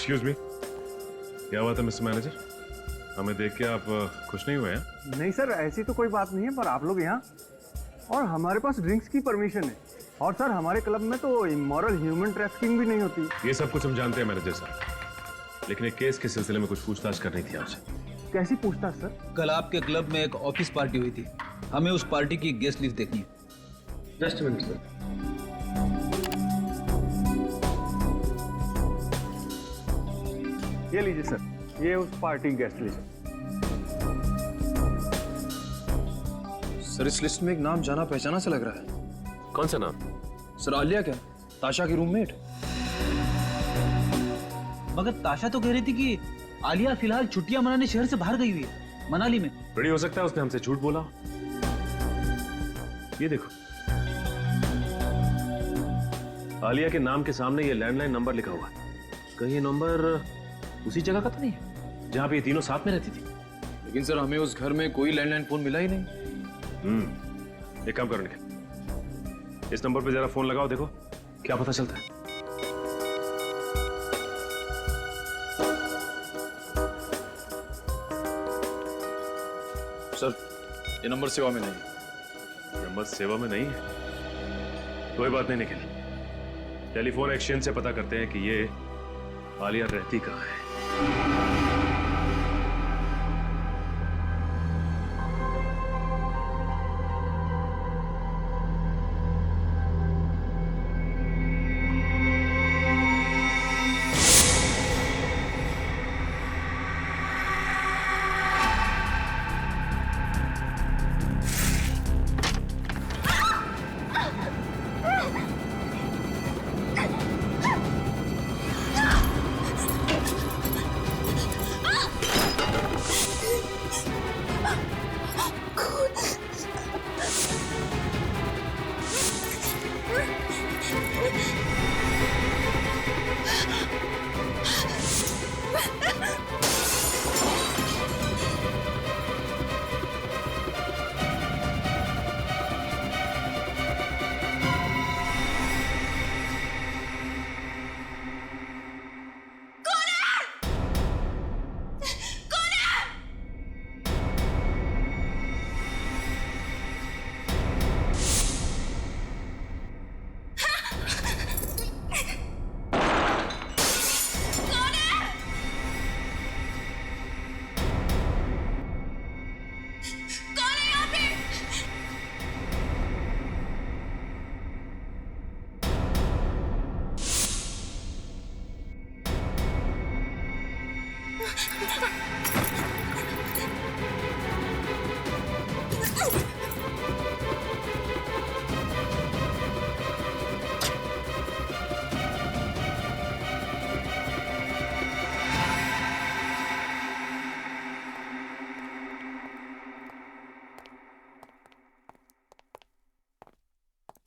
Excuse me, क्या हुआ था मिस्टर मैनेजर? हमें देख के आप खुश नहीं हुए हैं? नहीं सर, ऐसी तो कोई बात नहीं है, पर आप लोग यहाँ और हमारे पास ड्रिंक्स की परमिशन है। और सर हमारे क्लब में तो इमोरल ह्यूमन ट्रैफिकिंग भी नहीं होती। ये सब कुछ हम जानते हैं मैनेजर साहब, लेकिन एक केस के सिलसिले में कुछ पूछताछ करनी थी आपसे। कैसी पूछताछ सर? कल आपके क्लब में एक ऑफिस पार्टी हुई थी, हमें उस पार्टी की गेस्ट लिस्ट देखनी है। Just minute sir. ये लीजिए सर, ये उस पार्टी गेस्ट लिस्ट। सर इस लिस्ट में एक नाम जाना पहचाना सा लग रहा है। कौन सा नाम? सर आलिया क्या, ताशा की रूममेट? मगर ताशा तो कह रही थी कि आलिया फिलहाल छुट्टियां मनाने शहर से बाहर गई हुई है, मनाली में। बड़ी हो सकता है उसने हमसे झूठ बोला। ये देखो, आलिया के नाम के सामने ये लैंडलाइन नंबर लिखा हुआ है। कहीं ये नंबर उसी जगह का तो नहीं है जहां पे ये तीनों साथ में रहती थी? लेकिन सर हमें उस घर में कोई लैंडलाइन फोन मिला ही नहीं। एक काम करो निखिल, इस नंबर पे जरा फोन लगाओ, देखो क्या पता चलता है। सर ये नंबर सेवा में नहीं है। नंबर सेवा में नहीं है? कोई बात नहीं निखिल, टेलीफोन एक्सचेंज से पता करते हैं कि ये आलिया रहती कहाँ है।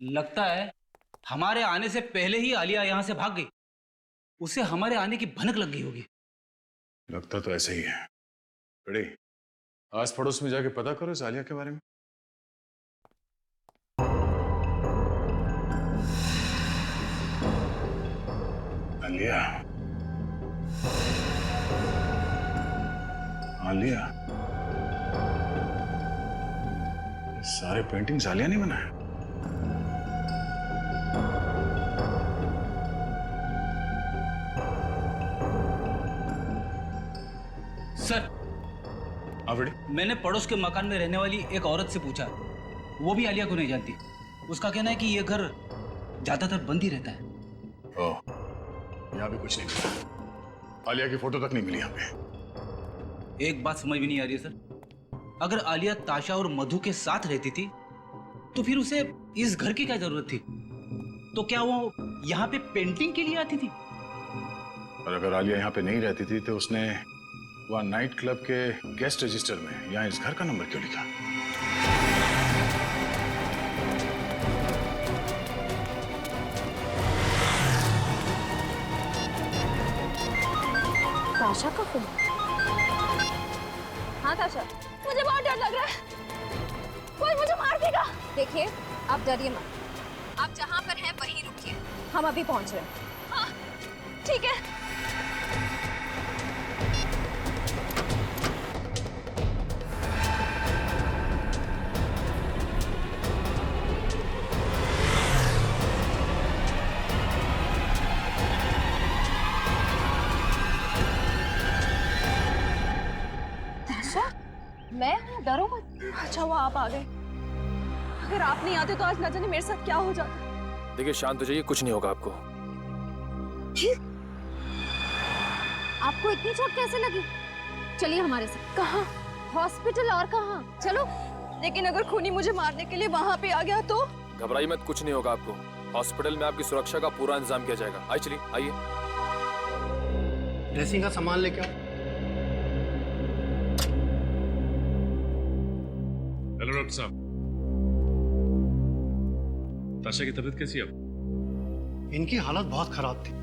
लगता है हमारे आने से पहले ही आलिया यहां से भाग गई, उसे हमारे आने की भनक लग गई होगी। लगता तो ऐसा ही है। बड़े आस पड़ोस में जाके पता करो इस आलिया के बारे में। आलिया, आलिया, ये सारे पेंटिंग्स आलिया ने बनाए? सर मैंने पड़ोस के मकान में रहने वाली एक औरत से पूछा, वो भी आलिया को नहीं जानती। उसका कहना है कि ये घर ज्यादातर बंद ही रहता है। ओह, यहाँ भी कुछ नहीं मिला। आलिया की फोटो तक नहीं मिली यहाँ पे। एक बात समझ में नहीं आ रही है सर, अगर आलिया ताशा और मधु के साथ रहती थी तो फिर उसे इस घर की क्या जरूरत थी? तो क्या वो यहाँ पे पेंटिंग के लिए आती थी? और अगर आलिया यहाँ पे नहीं रहती थी तो उसने वहाँ नाइट क्लब के गेस्ट रजिस्टर में यहाँ इस घर का नंबर क्यों लिखा? ताशा का फोन? हाँ ताशा, मुझे बहुत डर लग रहा है, कोई मुझे मार देगा। देखिए आप डरिए मत, आप जहाँ पर हैं वहीं रुकिए, हम अभी पहुँच रहे हैं। हाँ ठीक है। हुआ आप आ गए। अगर आप नहीं आते तो आज न जाने मेरे साथ क्या हो जाता। देखिए शांत हो जाइए, कुछ नहीं होगा आपको। आपको इतनी चोट कैसे लगी? चलिए हमारे साथ। कहाँ? हॉस्पिटल। और कहाँ? चलो। लेकिन अगर खूनी मुझे मारने के लिए वहाँ पे आ गया तो? घबराइए मत, कुछ नहीं होगा आपको। हॉस्पिटल में आपकी सुरक्षा का पूरा इंतजाम किया जाएगा। आइए चलिए, आइए। ड्रेसिंग का सामान लेके आओ। हेलो डॉक्टर साहब, ताशा की तबीयत कैसी है अब? इनकी हालत बहुत खराब थी,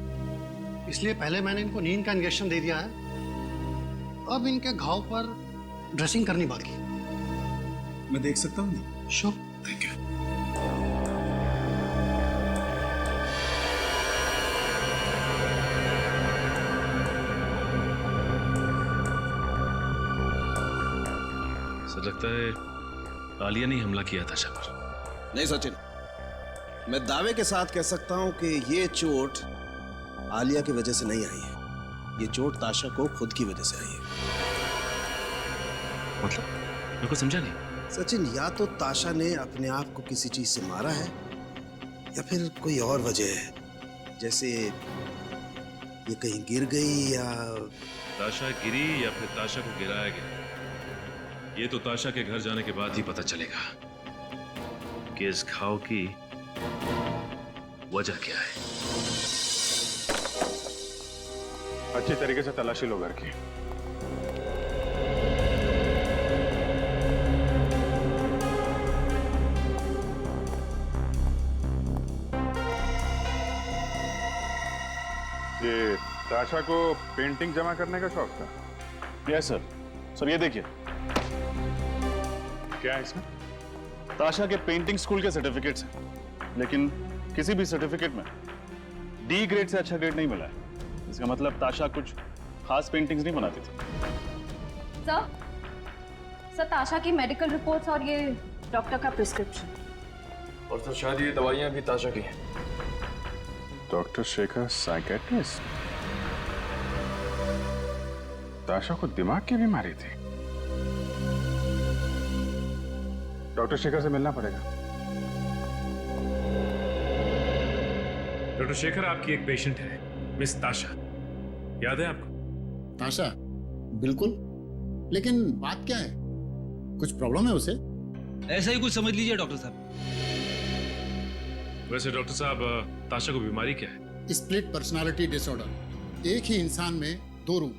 इसलिए पहले मैंने इनको नींद का इंजेक्शन दे दिया है। अब इनके घाव पर ड्रेसिंग करनी बाकी। मैं देख सकता हूँ? श्योर। Thank you. सर लगता है आलिया ने हमला किया ताशा पर। नहीं सचिन, मैं दावे के साथ कह सकता हूं कि ये चोट आलिया की वजह से नहीं आई है। ये चोट ताशा को खुद की वजह से आई है। मतलब मेरे को समझा नहीं। सचिन, या तो ताशा ने अपने आप को किसी चीज से मारा है या फिर कोई और वजह है, जैसे ये कहीं गिर गई या ताशा गिरी या फिर ताशा को गिराया गया, ये तो ताशा के घर जाने के बाद ही पता चलेगा कि इस घाव की वजह क्या है। अच्छी तरीके से तलाशी लो घर की। ये ताशा को पेंटिंग जमा करने का शौक था? Yes sir. सर ये देखिए, क्या है इसमें? ताशा के पेंटिंग स्कूल के सर्टिफिकेट्स हैं, लेकिन किसी भी सर्टिफिकेट में डी ग्रेड से अच्छा ग्रेड नहीं मिला है। इसका मतलब ताशा कुछ खास पेंटिंग्स नहीं बनाती थी। सर ताशा की मेडिकल रिपोर्ट्स और ये डॉक्टर का प्रिस्क्रिप्शन। और सर शायद ये दवाइयाँ भी ताशा की हैं। Doctor Shekhar psychiatrist? ताशा को दिमाग की बीमारी थी। डॉक्टर शेखर से मिलना पड़ेगा। डॉक्टर शेखर, आपकी एक पेशेंट है मिस ताशा, याद है आपको? ताशा? बिल्कुल, लेकिन बात क्या है? कुछ प्रॉब्लम है उसे? ऐसा ही कुछ समझ लीजिए डॉक्टर साहब। वैसे डॉक्टर साहब, ताशा को बीमारी क्या है? Split personality disorder. एक ही इंसान में दो रूप।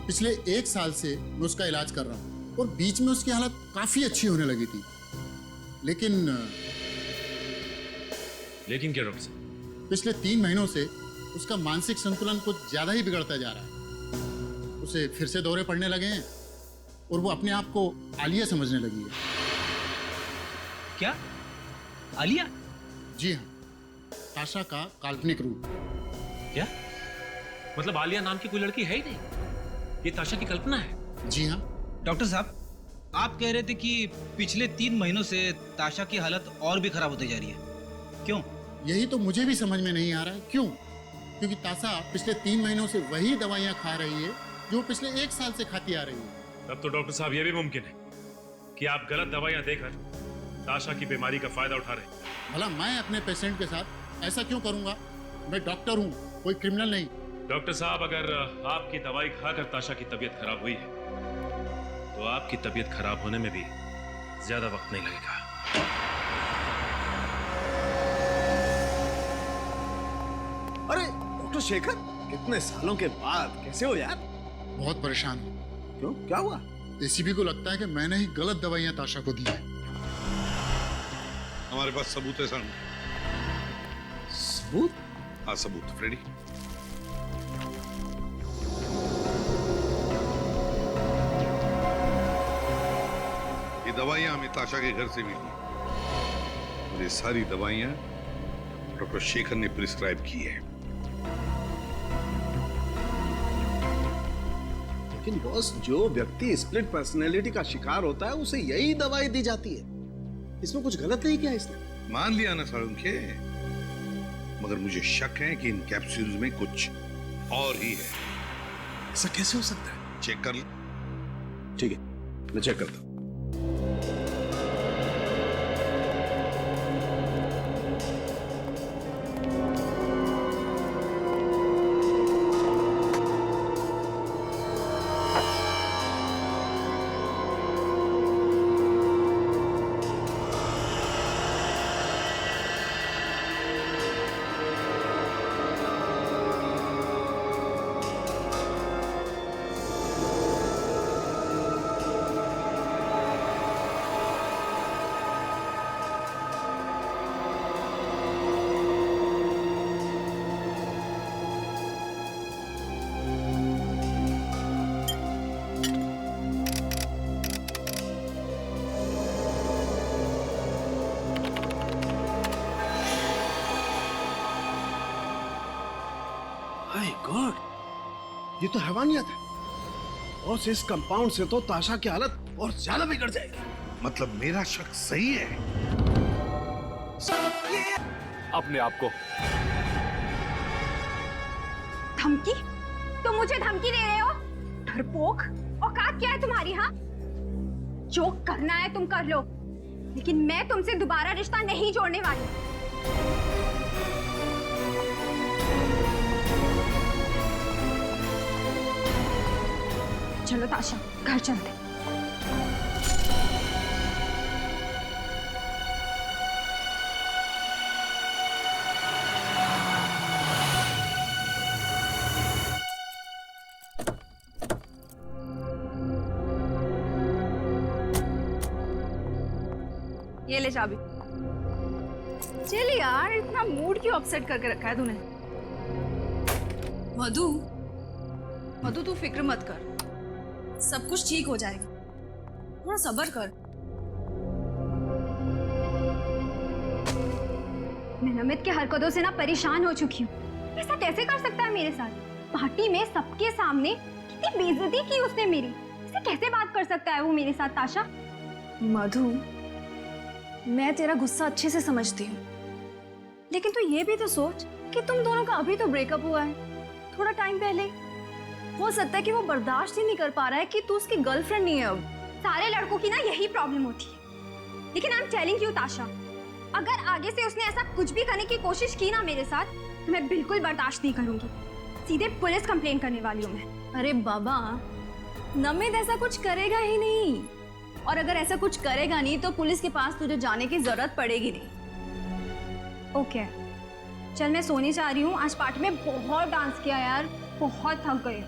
पिछले 1 साल से मैं उसका इलाज कर रहा हूँ और बीच में उसकी हालत काफी अच्छी होने लगी थी, लेकिन क्या डॉक्टर साहब? पिछले 3 महीनों से उसका मानसिक संतुलन कुछ ज्यादा ही बिगड़ता जा रहा है। उसे फिर से दौरे पड़ने लगे हैं और वो अपने आप को आलिया समझने लगी है। क्या? आलिया? जी हाँ, ताशा का काल्पनिक रूप। क्या मतलब आलिया नाम की कोई लड़की है ही नहीं? ये ताशा की कल्पना है? जी हाँ। डॉक्टर साहब, आप कह रहे थे कि पिछले 3 महीनों से ताशा की हालत और भी खराब होती जा रही है। क्यों? यही तो मुझे भी समझ में नहीं आ रहा है, क्यों? क्योंकि ताशा पिछले 3 महीनों से वही दवाइयाँ खा रही है जो पिछले 1 साल से खाती आ रही है। तब तो डॉक्टर साहब ये भी मुमकिन है कि आप गलत दवाइयाँ देकर ताशा की बीमारी का फायदा उठा रहे हैं। भला मैं अपने पेशेंट के साथ ऐसा क्यों करूंगा? मैं डॉक्टर हूँ, कोई क्रिमिनल नहीं। डॉक्टर साहब, अगर आपकी दवाई खाकर ताशा की तबीयत खराब हुई है तो आपकी तबीयत खराब होने में भी ज्यादा वक्त नहीं लगेगा। अरे डॉक्टर शेखर, कितने सालों के बाद कैसे हो यार? बहुत परेशान हूँ। क्यों, क्या हुआ? एसीबी को लगता है कि मैंने ही गलत दवाइयाँ ताशा को दी है। हमारे पास सबूत है सर। सबूत? हाँ सबूत। फ्रेडी, ये दवाइयां हमें ताशा के घर से मिली और ये सारी दवाइयां डॉक्टर शेखर ने प्रिस्क्राइब की है। लेकिन बॉस, जो व्यक्ति स्प्लिट पर्सनैलिटी का शिकार होता है उसे यही दवाई दी जाती है। इसमें कुछ गलत नहीं किया इसने। मान लिया ना सर उनके, मगर मुझे शक है कि इन कैप्सूल्स में कुछ और ही है। ऐसा कैसे हो सकता है? चेक कर ले। ठीक है, मैं चेक करता हूं। माय गॉड, ये तो हैवानियत है। और इस कंपाउंड से तो ताशा की हालत और ज्यादा बिगड़ जाएगी। मतलब मेरा शक सही है? अपने आप को धमकी? तुम मुझे धमकी दे रहे हो? डरपोक, औकात क्या है तुम्हारी? हाँ, जो करना है तुम कर लो, लेकिन मैं तुमसे दोबारा रिश्ता नहीं जोड़ने वाली। चलो ताशा, घर चलते। ये ले चाबी। चल यार, इतना मूड क्यों अपसेट करके रखा है तूने? मधु, मधु तू फिक्र मत कर, सब कुछ ठीक हो जाएगा, थोड़ा सब्र कर। मैं नमित के हरकतों से ना परेशान हो चुकी हूँ। ऐसा कैसे कर सकता है मेरे साथ? पार्टी में सबके सामने कितनी बेइज्जती की उसने मेरी। ऐसे कैसे बात कर सकता है वो मेरे साथ? ताशा, मधु, मैं तेरा गुस्सा अच्छे से समझती हूँ, लेकिन तू ये भी तो सोच कि तुम दोनों का अभी तो ब्रेकअप हुआ है, थोड़ा टाइम पहले। हो सकता है कि वो बर्दाश्त ही नहीं कर पा रहा है कि तू उसकी गर्लफ्रेंड नहीं है अब। सारे लड़कों की ना यही प्रॉब्लम होती है। लेकिन आई एम टेलिंग यू ताशा, अगर आगे से उसने ऐसा कुछ भी करने की कोशिश की ना मेरे साथ, तो मैं बिल्कुल बर्दाश्त नहीं करूंगी। सीधे पुलिस कंप्लेन करने वाली हूँ मैं। अरे बाबा, नमित ऐसा कुछ करेगा ही नहीं, और अगर ऐसा कुछ करेगा नहीं तो पुलिस के पास तुझे जाने की जरूरत पड़ेगी नहीं। ओके, चल मैं सोने जा रही हूँ। आज पार्टी में बहुत डांस किया यार, बहुत थक गई।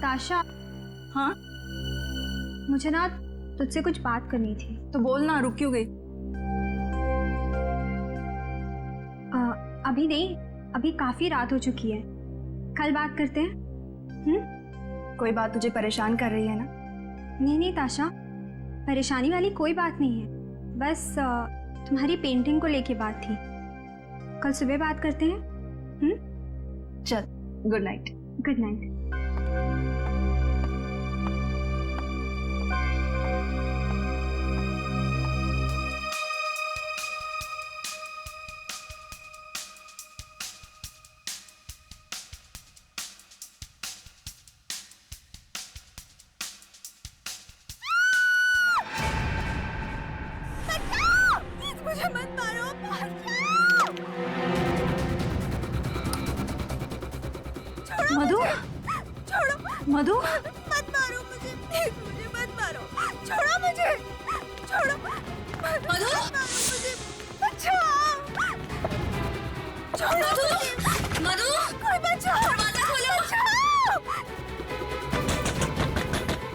ताशा, हाँ, मुझे ना तुझसे कुछ बात करनी थी। तो बोल ना, रुक क्यों गई? अभी नहीं, अभी काफी रात हो चुकी है, कल बात करते हैं। कोई बात तुझे परेशान कर रही है ना? नहीं नहीं ताशा, परेशानी वाली कोई बात नहीं है, बस तुम्हारी पेंटिंग को लेके बात थी। कल सुबह बात करते हैं। चल, गुड नाइट। Good night. मुझे मत मारो, मधु, छोड़ो, मधु, मत मारो मुझे, प्लीज मुझे मत मारो, छोड़ो मुझे, छोड़ो, मधु, मुझे, बचाओ, छोड़ो, मधु, कोई बचाओ, दरवाजा खोलो,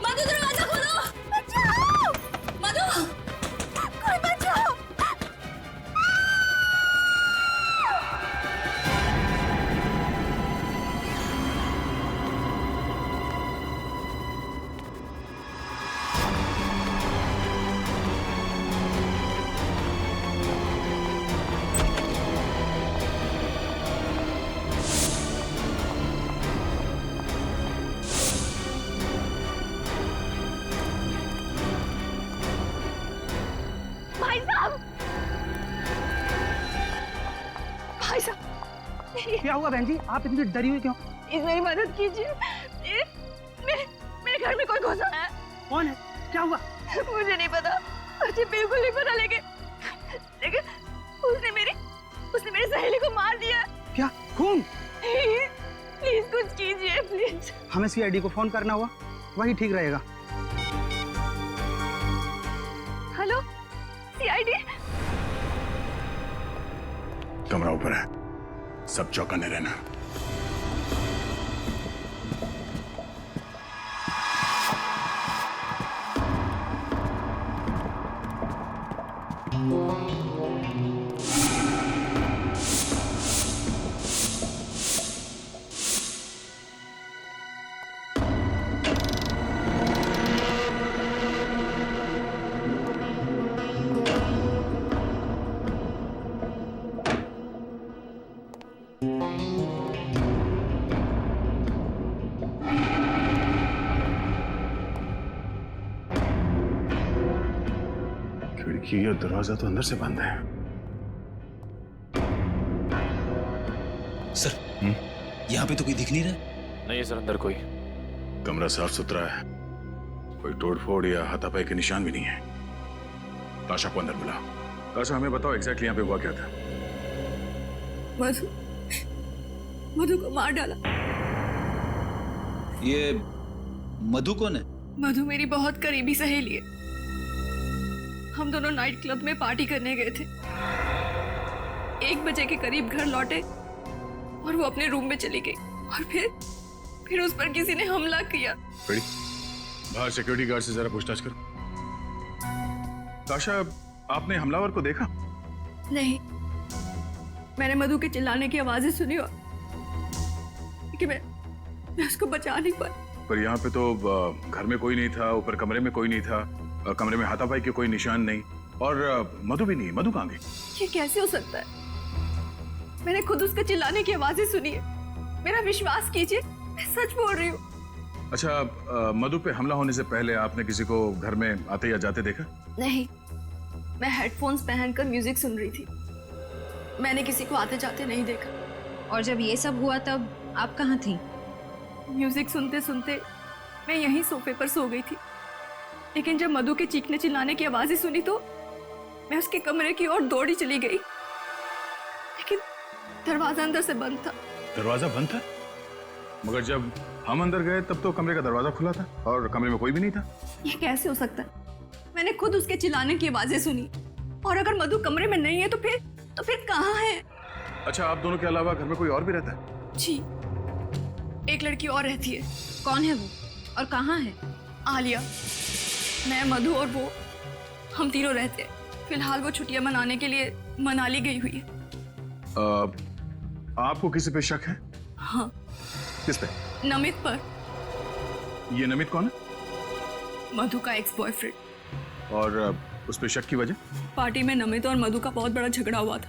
मधु, दरवाजा खोलो, बचाओ, मधु, कोई बचाओ। क्या हुआ बहन जी, आप इतनी डरी हुई क्यों? प्लीज मेरी मदद कीजिए, मेरे घर में कोई घुसा है। कौन है? क्या हुआ? मुझे नहीं पता, मुझे बिल्कुल नहीं पता, लेकिन उसने मेरी सहेली को मार दिया। क्या? खून? प्लीज कुछ कीजिए, प्लीज। हमें सीआईडी को फोन करना हुआ, वही ठीक रहेगा। Hello, CID? कमरा ऊपर है, सब चौकन्ने रहना। कि यह दरवाजा तो अंदर से बंद है। सर यहाँ पे तो कोई दिख नहीं रहा। नहीं है सर, अंदर कोई। कमरा साफ सुथरा है, कोई तोड़फोड़ या हाथापाई के निशान भी नहीं है। ताशा को अंदर बुला। ताशा, हमें बताओ एग्जैक्टली यहाँ पे हुआ क्या था? मधु को मार डाला। ये मधु कौन है? मधु मेरी बहुत करीबी सहेली है। हम दोनों नाइट क्लब में पार्टी करने गए थे। 1 बजे के करीब घर लौटे और वो अपने रूम में चली गई और फिर उस पर किसी ने हमला किया। बाहर सिक्योरिटी गार्ड से जरा पूछताछ करो। ताशा, आपने हमलावर को देखा? नहीं, मैंने मधु के चिल्लाने की आवाजें सुनी और कि मैं उसको बचा नहीं पाई। पर यहाँ पे तो घर में कोई नहीं था, ऊपर कमरे में कोई नहीं था, कमरे में हाथापाई के कोई निशान नहीं, और मधु भी नहीं। मधु कहाँ गई? ये कैसे हो सकता है? मैंने खुद उसके चिल्लाने की आवाजें सुनी है। मेरा विश्वास कीजिए, मैं सच बोल रही हूँ। अच्छा, मधु पे हमला होने से पहले आपने किसी को घर में आते या जाते देखा? नहीं, मैं हेडफोन्स पहनकर म्यूजिक सुन रही थी। मैंने किसी को आते जाते नहीं देखा। और जब ये सब हुआ तब आप कहाँ थी? म्यूजिक सुनते सुनते मैं यहीं सोफे पर सो गई थी, लेकिन जब मधु के चीखने चिल्लाने की आवाजें सुनी तो मैं उसके कमरे की ओर दौड़ी चली गई, लेकिन दरवाजा अंदर से बंद था। दरवाजा बंद था? मगर जब हम अंदर गए तब तो कमरे का दरवाजा खुला था और कमरे में कोई भी नहीं था। ये कैसे हो सकता है? मैंने खुद उसके चिल्लाने की आवाजें सुनी, और अगर मधु कमरे में नहीं है तो फिर कहाँ है? अच्छा, आप दोनों के अलावा घर में कोई और भी रहता है? जी, एक लड़की और रहती है। कौन है वो और कहाँ है? आलिया, मैं, मधु और वो, हम तीनों रहते हैं। फिलहाल वो छुट्टियां मनाने के लिए मनाली गई हुई है। आपको किसी पे शक है? हाँ। किस पे? नमित पर। ये नमित कौन है? मधु का एक्स बॉयफ्रेंड। और उस पे शक की वजह? पार्टी में नमित और मधु का बहुत बड़ा झगड़ा हुआ था।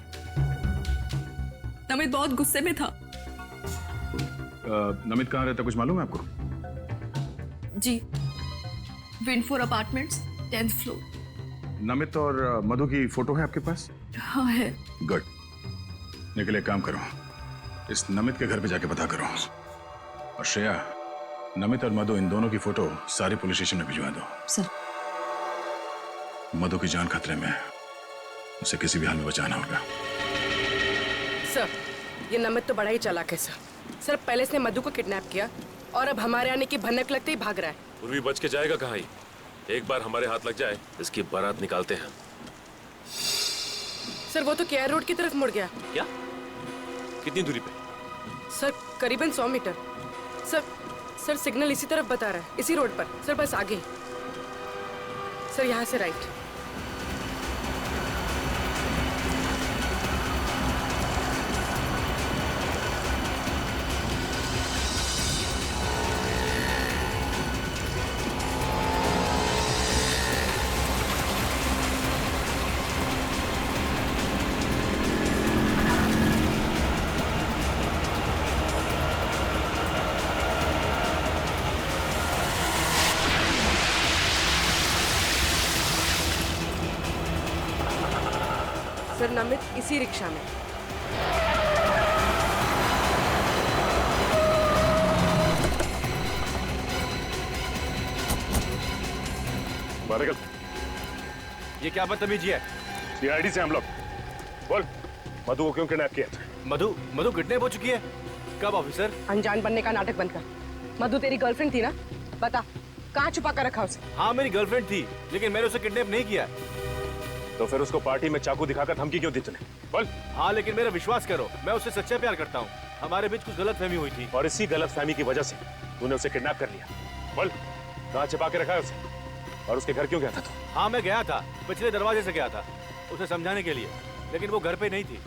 नमित बहुत गुस्से में था। नमित कहाँ रहता, कुछ मालूम है आपको? जी, विंडफोर अपार्टमेंट्स, 10th फ्लोर। नमित और मधु की फोटो है आपके पास? हाँ है। गुड। निकले, काम करो, इस नमित के घर पे जाके पता करो। और श्रेया, नमित और मधु, इन दोनों की फोटो सारी पुलिस स्टेशन में भिजवा दो। सर। मधु की जान खतरे में, उसे किसी भी हाल में बचाना होगा। सर, ये नमित तो बड़ा ही चालाक है सर। सर, पहले इसने मधु को किडनैप किया और अब हमारे आने की भनक लगते ही भाग रहा है। पूर्वी बच के जाएगा कहाँ ही? एक बार हमारे हाथ लग जाए, इसकी बारात निकालते हैं। सर, वो तो केआर रोड की तरफ मुड़ गया। क्या? कितनी दूरी पे? सर, करीबन 100 मीटर। सर, सिग्नल इसी तरफ बता रहा है, इसी रोड पर। सर, बस आगे। सर, यहाँ से राइट। सर, नमित इसी रिक्शा में। बारगल, ये क्या बदतमीजी है? सीआईडी से हम लोग। बोल, मधु को क्यों किडनैप किया? मधु किडनैप हो चुकी है? कब ऑफिसर? अनजान बनने का नाटक बनकर। मधु तेरी गर्लफ्रेंड थी ना? बता, कहाँ छुपा कर रखा उसे? हाँ, मेरी गर्लफ्रेंड थी, लेकिन मैंने उसे किडनैप नहीं किया। तो फिर उसको पार्टी में चाकू दिखाकर धमकी क्यों दी तूने? बोल। हाँ, लेकिन मेरा विश्वास करो, मैं उससे सच्चा प्यार करता हूँ। हमारे बीच कुछ गलतफहमी हुई थी, और इसी गलतफहमी की वजह से तूने उसे किडनैप कर लिया। बोल, कहाँ छिपा के रखा है उसे? और उसके घर क्यों गया था तू? हाँ, मैं गया था, पिछले दरवाजे से गया था उसे समझाने के लिए, लेकिन वो घर पे नहीं थी।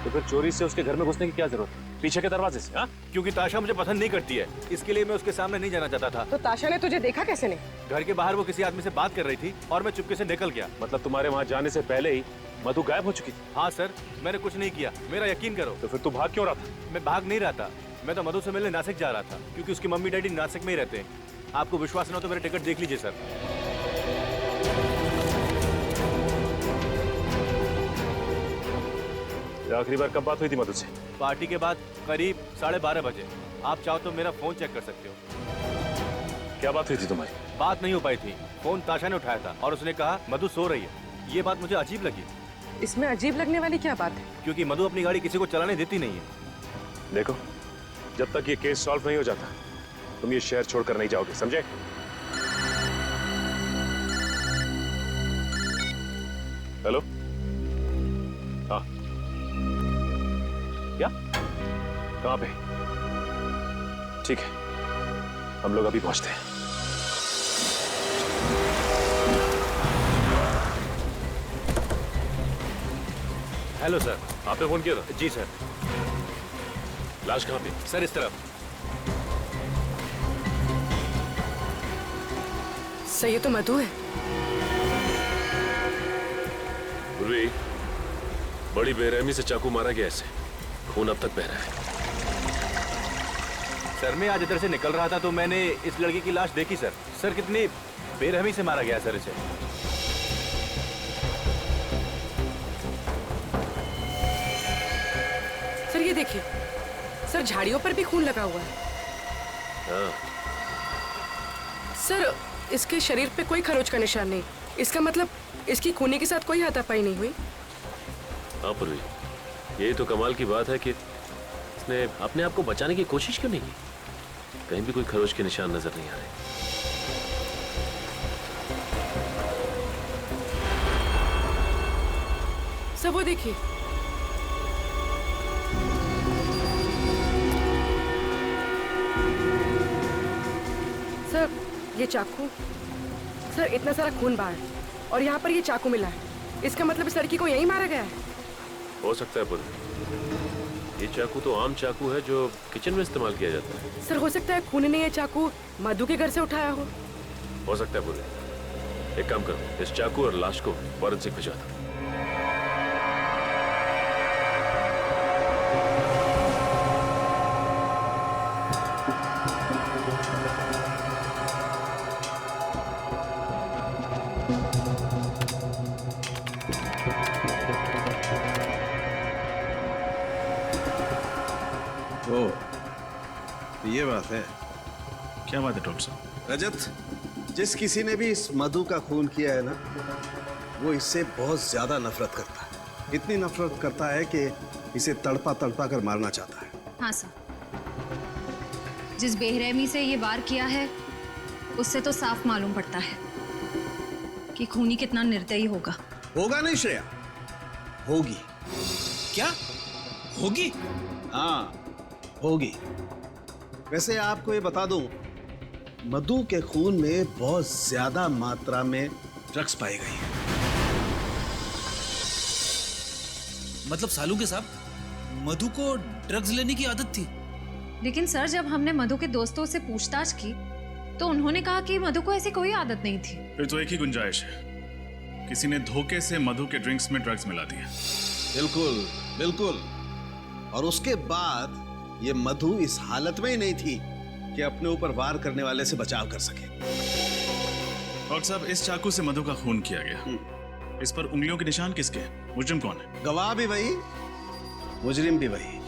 तो फिर चोरी से उसके घर में घुसने की क्या जरूरत है? पीछे के दरवाजे से? हाँ? क्योंकि ताशा मुझे पसंद नहीं करती है, इसके लिए मैं उसके सामने नहीं जाना चाहता था। तो ताशा ने तुझे देखा कैसे नहीं? घर के बाहर वो किसी आदमी से बात कर रही थी और मैं चुपके से निकल गया। मतलब तुम्हारे वहाँ जाने से पहले ही मधु गायब हो चुकी थी? हाँ सर, मैंने कुछ नहीं किया, मेरा यकीन करो। तो फिर तू भाग क्यों रहा था? मैं भाग नहीं रहा था, मैं तो मधु से मिलने नासिक जा रहा था, क्योंकि उसकी मम्मी डैडी नासिक में ही रहते हैं। आपको विश्वास न हो तो मेरे टिकट देख लीजिए सर। आखिरी बार कब बात हुई थी मधु से? पार्टी के बाद करीब 12:30 बजे। आप चाहो तो मेरा फोन चेक कर सकते हो। क्या बात हुई थी तुम्हारी? बात नहीं हो पाई थी। फोन ताशा ने उठाया था और उसने कहा मधु सो रही है। ये बात मुझे अजीब लगी। इसमें अजीब लगने वाली क्या बात है? क्योंकि मधु अपनी गाड़ी किसी को चलाने देती नहीं है। देखो, जब तक ये केस सॉल्व नहीं हो जाता तुम ये शहर छोड़कर नहीं जाओगे, समझे? हेलो? हाँ, क्या? कहाँ पे? ठीक है, हम लोग अभी पहुंचते हैं। Hello sir. आपने फोन किया था? जी सर। लाश कहाँ पे? सर इस तरफ। सर ये तो मधु है। पूर्वी, बड़ी बेरहमी से चाकू मारा गया इसे। खून अब तक बह रहा है। सर मैं आज इधर से निकल रहा था तो मैंने इस लड़की की लाश देखी सर। सर कितनी बेरहमी से मारा गया सर इसे। सर ये देखिए, सर झाड़ियों पर भी खून लगा हुआ है। हाँ। सर इसके शरीर पे कोई खरोच का निशान नहीं। इसका मतलब इसकी खूनी के साथ कोई हाथापाई नहीं हुई। हाँ पूर्वी, यही तो कमाल की बात है कि इसने अपने आप को बचाने की कोशिश क्यों नहीं की? कहीं भी कोई खरोच के निशान नजर नहीं आ रहे। सर वो देखिए, सर ये चाकू। सर इतना सारा खून बाहर और यहाँ पर ये चाकू मिला है। इसका मतलब इस लड़की को यहीं मारा गया है। हो सकता है पूर्वी, ये चाकू तो आम चाकू है जो किचन में इस्तेमाल किया जाता है। सर हो सकता है खून ने ये चाकू मधु के घर से उठाया हो सकता है पूर्वी। एक काम करो, इस चाकू और लाश को फॉरेंसिक भिजवा दो। ये बात है। क्या बात है डॉक्टर साहब? रजत, जिस किसी ने भी इस मधु का खून किया है ना, वो इससे बहुत ज्यादा नफरत करता है। इतनी नफरत करता है कि इसे तड़पा तड़पा कर मारना चाहता है। हाँ सर, जिस बेरहमी से ये वार किया है उससे तो साफ मालूम पड़ता है कि खूनी कितना निर्दयी होगा। होगा नहीं श्रेया, होगी। क्या होगी? हाँ होगी। वैसे आपको ये बता दूं, मधु के खून में बहुत ज्यादा मात्रा में ड्रग्स पाई गई है। मतलब सालू के साहब मधु को ड्रग्स लेने की आदत थी? लेकिन सर जब हमने मधु के दोस्तों से पूछताछ की तो उन्होंने कहा कि मधु को ऐसी कोई आदत नहीं थी। फिर तो एक ही गुंजाइश है, किसी ने धोखे से मधु के ड्रिंक्स में ड्रग्स मिला दिया। बिल्कुल बिल्कुल। और उसके बाद ये मधु इस हालत में ही नहीं थी कि अपने ऊपर वार करने वाले से बचाव कर सके। डॉक्टर साहब, इस चाकू से मधु का खून किया गया। इस पर उंगलियों के निशान किसके? मुजरिम कौन है? गवाह भी वही, मुजरिम भी वही।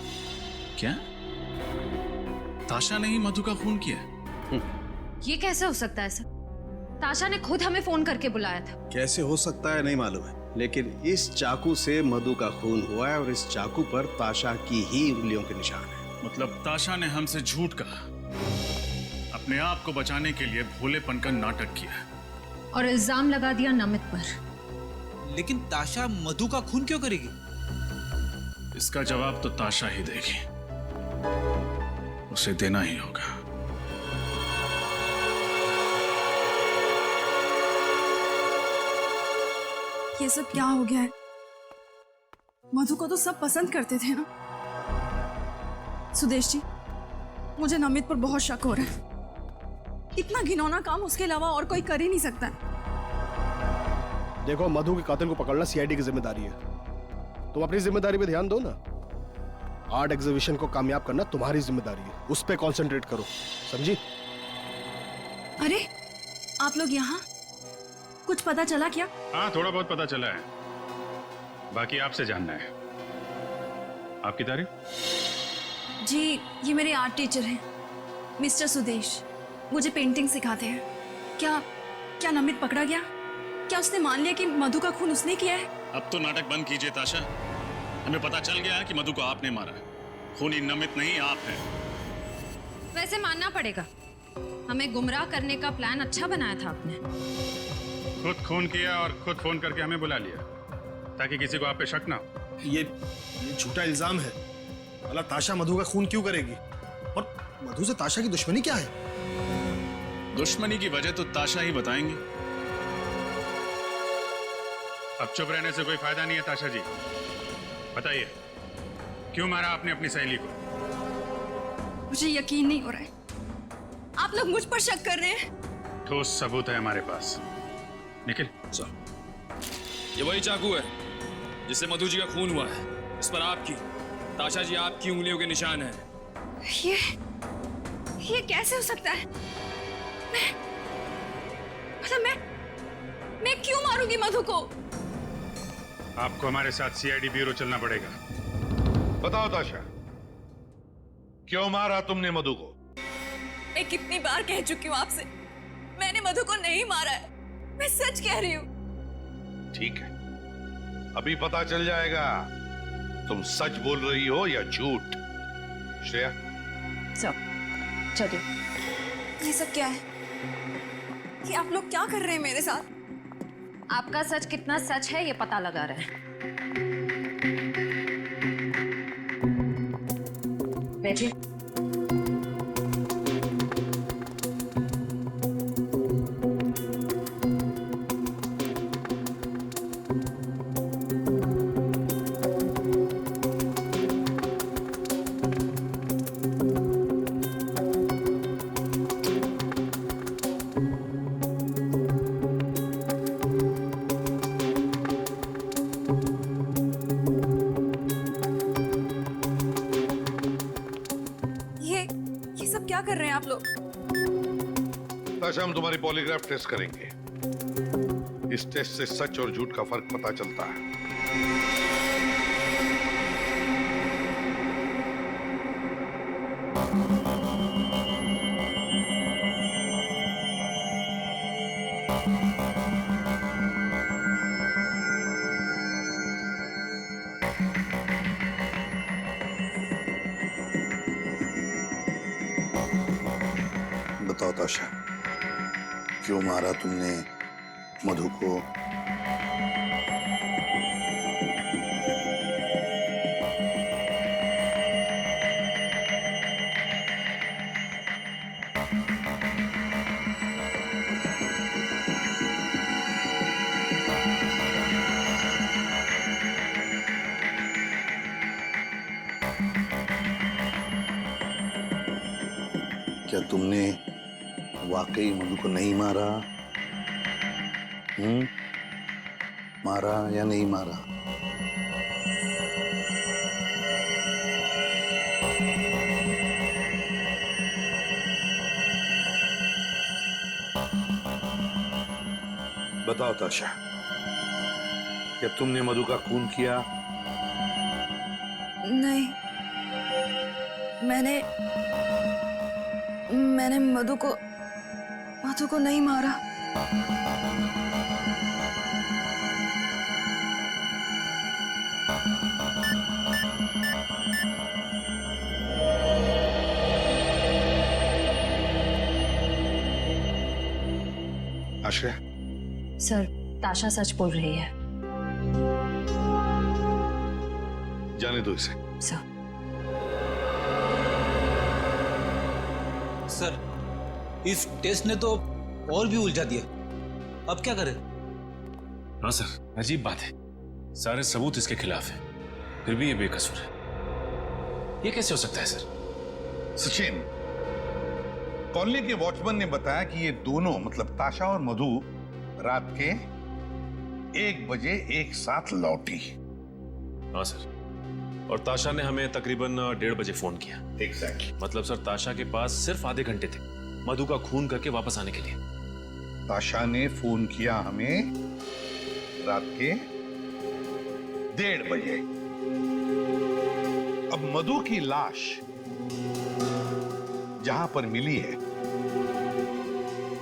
क्या ताशा ने ही मधु का खून किया? ये कैसे हो सकता है सर? ताशा ने खुद हमें फोन करके बुलाया था। कैसे हो सकता है नहीं मालूम है, लेकिन इस चाकू से मधु का खून हुआ है और इस चाकू पर ताशा की ही उंगलियों के निशान है। मतलब ताशा ने हमसे झूठ कहा, अपने आप को बचाने के लिए भोलेपन का नाटक किया और इल्जाम लगा दिया नमित पर। लेकिन ताशा मधु का खून क्यों करेगी? इसका जवाब तो ताशा ही देगी, उसे देना ही होगा। ये सब क्या हो गया है? मधु को तो सब पसंद करते थे ना। सुदेश जी, मुझे नमित पर बहुत शक हो रहा है। इतना घिनौना काम उसके अलावा और कोई कर ही नहीं सकता। देखो, मधु के कातिल को पकड़ना सीआईडी की जिम्मेदारी है। तुम अपनी जिम्मेदारी पे ध्यान दो ना। आर्ट एग्जीबिशन को कामयाब करना तुम्हारी जिम्मेदारी है, उस पे कंसंट्रेट करो, समझी? अरे आप लोग यहाँ, कुछ पता चला क्या? हाँ, थोड़ा बहुत पता चला है, बाकी आपसे जानना है। आपकी तारीफ? जी, ये मेरे आर्ट टीचर हैं, मिस्टर सुदेश। मुझे पेंटिंग सिखाते हैं। क्या नमित पकड़ा गया? क्या उसने मान लिया कि मधु का खून उसने किया है? अब तो नाटक बंद कीजिए ताशा। हमें पता चल गया है कि मधु को आपने मारा है। खूनी नमित नहीं, आप हैं। वैसे मानना पड़ेगा, हमें गुमराह करने का प्लान अच्छा बनाया था आपने। खुद खून किया और खुद फोन करके हमें बुला लिया ताकि किसी को आप पे शक ना हो। ये झूठा इल्जाम है। भला ताशा मधु का खून क्यों करेगी? और मधु से ताशा की दुश्मनी क्या है? दुश्मनी की वजह तो ताशा ही बताएंगी। अब चुप रहने से कोई फायदा नहीं है ताशा जी। बताइए, क्यों मारा आपने अपनी सहेली को? मुझे यकीन नहीं हो रहा है, आप लोग मुझ पर शक कर रहे हैं। ठोस सबूत है हमारे पास। निखिल, ये वही चाकू है जिससे मधु जी का खून हुआ है। इस पर आपकी, ताशा जी, आपकी उंगलियों के निशान हैं। ये कैसे हो सकता है? मैं क्यों मारूंगी मधु को? आपको हमारे साथ सीआईडी ब्यूरो चलना पड़ेगा। बताओ ताशा, क्यों मारा तुमने मधु को? मैं कितनी बार कह चुकी हूँ आपसे, मैंने मधु को नहीं मारा है। मैं सच कह रही हूँ। ठीक है, अभी पता चल जाएगा तुम सच बोल रही हो या झूठ। श्रेया, चलिए। ये सब क्या है? कि आप लोग क्या कर रहे हैं मेरे साथ? आपका सच कितना सच है ये पता लगा रहे हैं। बैठिए। क्या कर रहे हैं आप लोग? ताशा, हम तुम्हारी पॉलीग्राफ टेस्ट करेंगे। इस टेस्ट से सच और झूठ का फर्क पता चलता है। बताओ ताशा, क्यों मारा तुमने मधु को? क्या तुमने वाकई मधु को नहीं मारा? मारा या नहीं मारा? बताओ ताशा, क्या तुमने मधु का खून किया? नहीं, मैंने मधु को नहीं मारा। आश्रय, सर, ताशा सच बोल रही है। जाने दो इसे। सर, इस टेस्ट ने तो और भी उलझा दिया। अब क्या करें? हाँ सर, अजीब बात है, सारे सबूत इसके खिलाफ हैं, फिर भी ये बेकसूर है। ये कैसे हो सकता है सर? सचिन, कॉलोनी के वॉचमैन ने बताया कि ये दोनों, मतलब ताशा और मधु, रात के 1 बजे एक साथ लौटी। हाँ सर, और ताशा ने हमें तकरीबन 1:30 बजे फोन किया। एग्जैक्टली। मतलब सर, ताशा के पास सिर्फ आधे घंटे थे मधु का खून करके वापस आने के लिए। ताशा ने फोन किया हमें रात के 1:30 बजे। अब मधु की लाश जहां पर मिली है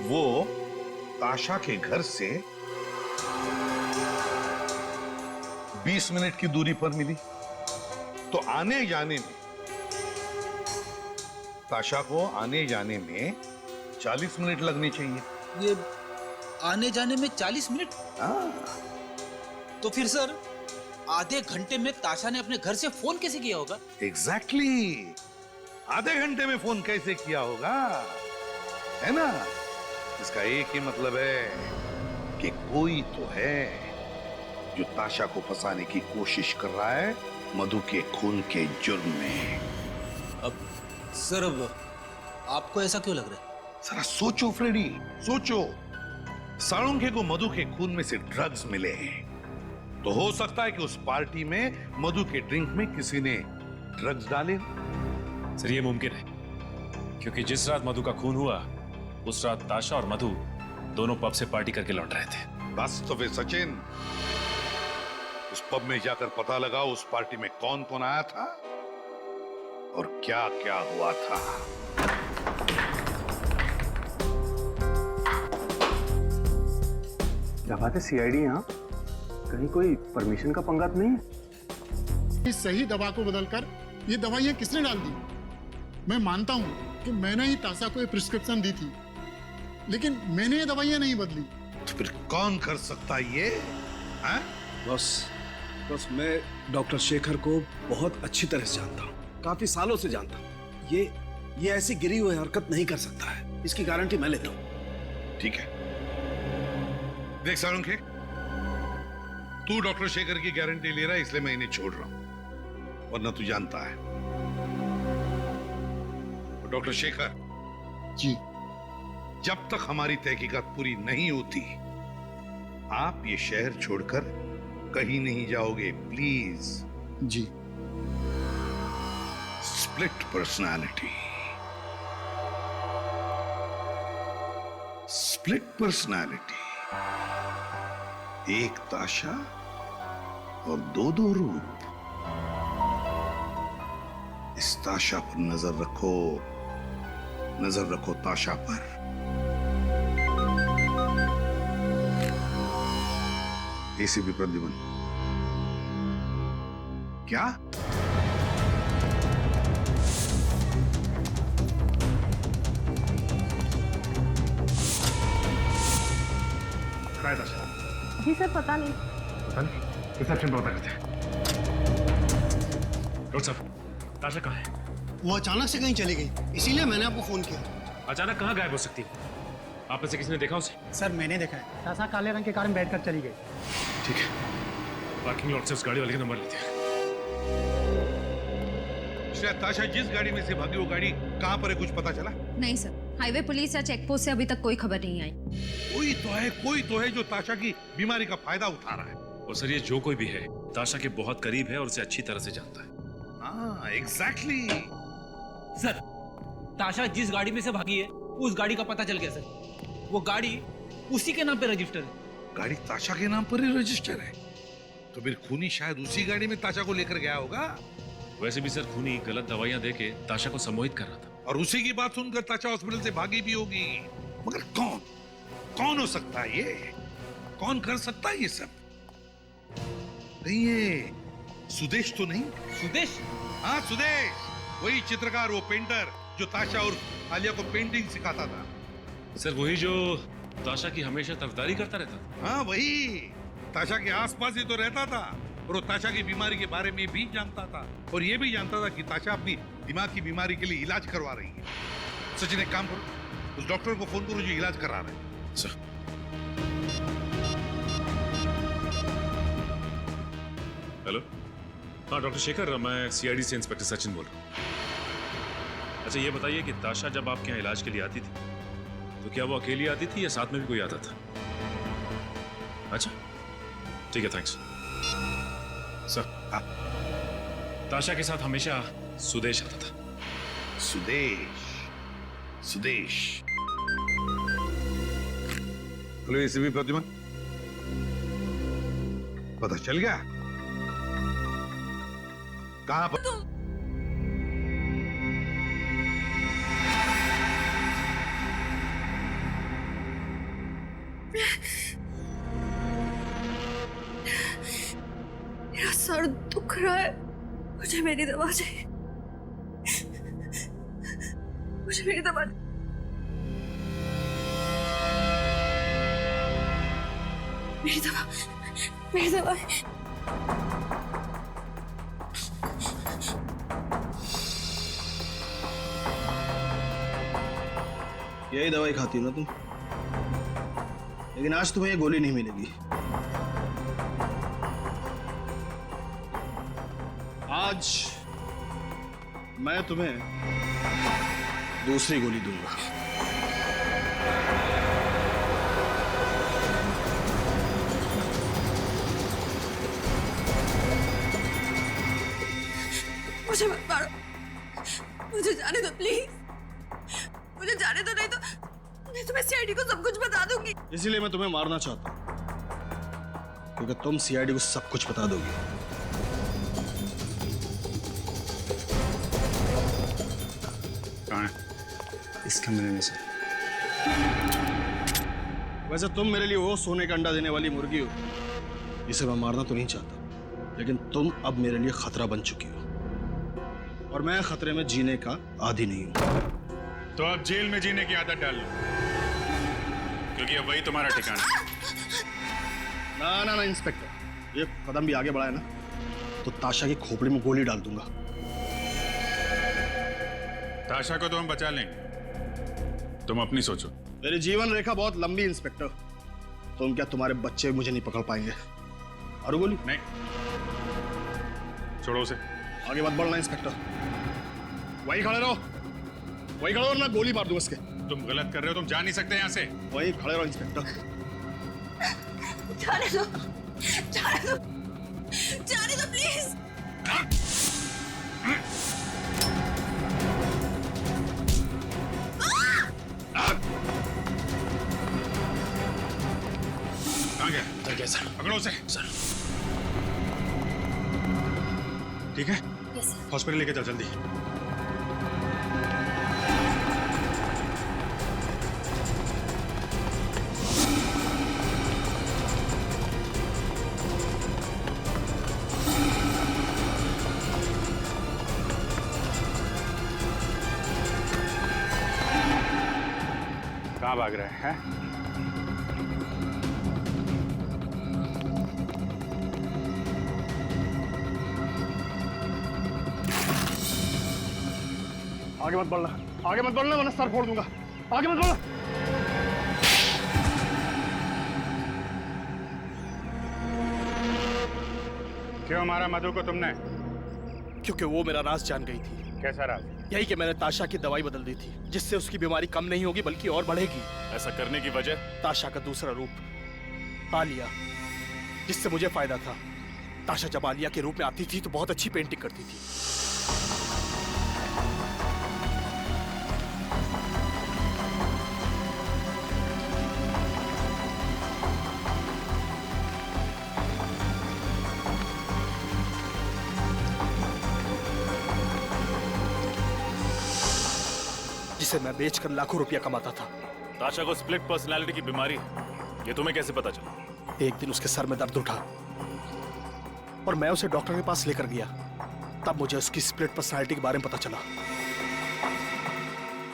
वो ताशा के घर से 20 मिनट की दूरी पर मिली, तो आने जाने में ताशा को आने जाने में 40 मिनट लगने चाहिए। ये आने जाने में 40 मिनट? तो फिर सर आधे घंटे में ताशा ने अपने घर से फोन कैसे किया होगा? एग्जैक्टली आधे घंटे में फोन कैसे किया होगा, है ना? इसका एक ही मतलब है कि कोई तो है जो ताशा को फंसाने की कोशिश कर रहा है मधु के खून के जुर्म में। अब सर अब आपको ऐसा क्यों लग रहा है? जरा सोचो फ्रेडी, सोचो। साळुंखे को मधु के खून में से ड्रग्स मिले हैं, तो हो सकता है कि उस पार्टी में मधु के ड्रिंक में किसी ने ड्रग्स डाले। सर ये मुमकिन है, क्योंकि जिस रात मधु का खून हुआ उस रात ताशा और मधु दोनों पब से पार्टी करके लौट रहे थे। बस तो फिर सचिन, उस पब में जाकर पता लगा उस पार्टी में कौन कौन आया था और क्या क्या हुआ था। क्या बात है सीआईडी यहाँ? कहीं कोई परमिशन का पंगा तो नहीं है? इस सही दवा को बदलकर ये दवाइयां किसने डाल दी? मैं मानता हूं कि मैंने ही ताशा को ये प्रिस्क्रिप्शन दी थी, लेकिन मैंने ये दवाइयां नहीं बदली। तो फिर कौन कर सकता ये? बस मैं डॉक्टर शेखर को बहुत अच्छी तरह से जानता हूँ, काफी सालों से जानता हूँ। ये ऐसी गिरी हुई हरकत नहीं कर सकता है, इसकी गारंटी मैं लेता हूँ। ठीक है, देख साळुंखे, तू डॉक्टर शेखर की गारंटी ले रहा है इसलिए मैं इन्हें छोड़ रहा हूं, वरना तू जानता है डॉक्टर शेखर जी, जब तक हमारी तहकीकात पूरी नहीं होती आप ये शहर छोड़कर कहीं नहीं जाओगे, प्लीज। जी। स्प्लिट पर्सनालिटी, स्प्लिट पर्सनालिटी, एक ताशा और दो रूप। इस ताशा पर नजर रखो ताशा पर। एसीपी प्रद्युमन, क्या? जी सर, पता नहीं। रिसेप्शन पे पता करते हैं। डॉक्टर साहब, ताशा कहाँ है? वो अचानक से कहीं चली गई, इसीलिए मैंने आपको फोन किया। अचानक कहाँ गायब हो सकती है? आप में से किसी ने देखा उसे? सर मैंने देखा है, ताशा काले रंग के कार में बैठकर चली गई। ठीक है, पार्किंग लॉट से उस गाड़ी वाले का नंबर लेते हैं। शायद ताशा जिस गाड़ी में से भागी वो गाड़ी कहाँ पर है, कुछ पता चला? नहीं सर, हाईवे पुलिस या चेक पोस्ट से अभी तक कोई खबर नहीं आई। कोई तो है जो ताशा की बीमारी का फायदा उठा रहा है। और सर ये जो कोई भी है ताशा के बहुत करीब है और उसे अच्छी तरह से जानता है। हाँ एग्जैक्टली। सर ताशा जिस गाड़ी में से भागी है उस गाड़ी का पता चल गया सर, वो गाड़ी उसी के नाम पे रजिस्टर है। गाड़ी ताशा के नाम पर ही रजिस्टर है, तो फिर खूनी शायद उसी गाड़ी में ताशा को लेकर गया होगा। वैसे भी सर खूनी गलत दवाइयां देके ताशा को सम्मोहित कर रहा था, और उसी की बात सुनकर ताशा हॉस्पिटल से भागी भी होगी। मगर कौन हो सकता है ये? कौन कर सकता है ये सब? नहीं ये सुदेश तो नहीं? सुदेश? हाँ सुदेश, वही चित्रकार, वो पेंटर जो ताशा और आलिया को पेंटिंग सिखाता था। सर वही जो ताशा की हमेशा तरफदारी करता रहता। हाँ वही, ताशा के आसपास ही तो रहता था और वो ताशा की बीमारी के बारे में भी जानता था और ये भी जानता था कि ताशा अपनी दिमाग की बीमारी के लिए इलाज करवा रही है। सचिन एक काम करो, उस डॉक्टर को फोन करो जो इलाज करा रहा है। सर हेलो, हाँ डॉक्टर शेखर, मैं सीआईडी से इंस्पेक्टर सचिन बोल रहा हूँ। अच्छा ये बताइए कि ताशा जब आपके यहाँ इलाज के लिए आती थी तो क्या वो अकेली आती थी या साथ में भी कोई आता था? अच्छा ठीक है, थैंक्स सर। ताशा के साथ हमेशा सुदेश आता था। सुदेश। हेलो एसीपी प्रद्युमन, पता चल गया कहां पर? दुख रहा है, मुझे मेरी दवा चाहिए, मुझे मेरी दवा। मेरी दवा, मेरी दवा। यही दवाई खाती हो ना तुम, लेकिन आज तुम्हें ये गोली नहीं मिलेगी। आज मैं तुम्हें दूसरी गोली दूंगा। मुझे मत मारो, मुझे जाने दो प्लीज, मुझे जाने दो, नहीं तो मैं तुम्हें सीआईडी को सब कुछ बता दूंगी। इसीलिए मैं तुम्हें मारना चाहता हूं, क्योंकि तुम सीआईडी को सब कुछ बता दोगी। कहाँ है? इस कमरे में से। वैसे तुम मेरे लिए वो सोने का अंडा देने वाली मुर्गी हो जिसे मैं मारना तो नहीं चाहता, लेकिन तुम अब मेरे लिए खतरा बन चुकी हो और मैं खतरे में जीने का आदी नहीं हूं। तो अब जेल में जीने की आदत डाल लो, क्योंकि अब वही तुम्हारा ठिकाना है। ना ना ना इंस्पेक्टर, ये कदम भी आगे बढ़ाए ना तो ताशा की खोपड़ी में गोली डाल दूंगा। ताशा को तो हम बचा लेंगे, तुम अपनी सोचो। मेरी जीवन रेखा बहुत लंबी इंस्पेक्टर, तुम क्या तुम्हारे बच्चे मुझे नहीं पकड़ पाएंगे। और गोली नहीं, छोड़ो उसे। आगे मत बढ़ना इंस्पेक्टर, वही खड़े रहो, वही खड़े रहो ना गोली मार दूं इसके। तुम गलत कर रहे हो, तुम जा नहीं सकते यहाँ से। वही खड़े रहो इंस्पेक्टर। जाने दो, जाने दो, जाने दो प्लीज। कहाँ गया? सर पकड़ो उसे। सर ठीक है, हॉस्पिटल लेके चल जल्दी। कहाँ भाग रहे हैं? आगे मत बढ़ना, आगे मत बढ़ना वरना सर फोड़ दूंगा। आगे मत बढ़ना। क्यों मारा मधु को तुमने? क्योंकि वो मेरा राज जान गई थी। कैसा राज? यही कि मैंने ताशा की दवाई बदल दी थी, जिससे उसकी बीमारी कम नहीं होगी बल्कि और बढ़ेगी। ऐसा करने की वजह? ताशा का दूसरा रूप आलिया, जिससे मुझे फायदा था। ताशा जब आलिया के रूप में आती थी तो बहुत अच्छी पेंटिंग करती थी। जिसे मैं बेचकर लाखों रुपया कमाता था। ताशा को स्प्लिट पर्सनालिटी की बीमारी है, ये तुम्हें कैसे पता चला? एक दिन उसके सर में दर्द उठा और मैं उसे डॉक्टर के पास लेकर गया, तब मुझे उसकी स्प्लिट पर्सनालिटी के बारे में पता चला।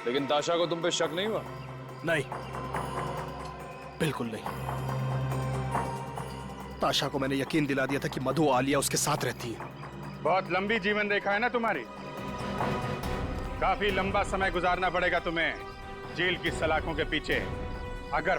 लेकिन ताशा को तुम पे शक नहीं हुआ? नहीं, बिल्कुल नहीं। ताशा को मैंने यकीन दिला दिया था कि मधु आलिया उसके साथ रहती है। बहुत लंबी जीवन रेखा है ना तुम्हारी, काफी लंबा समय गुजारना पड़ेगा तुम्हें जेल की सलाखों के पीछे। अगर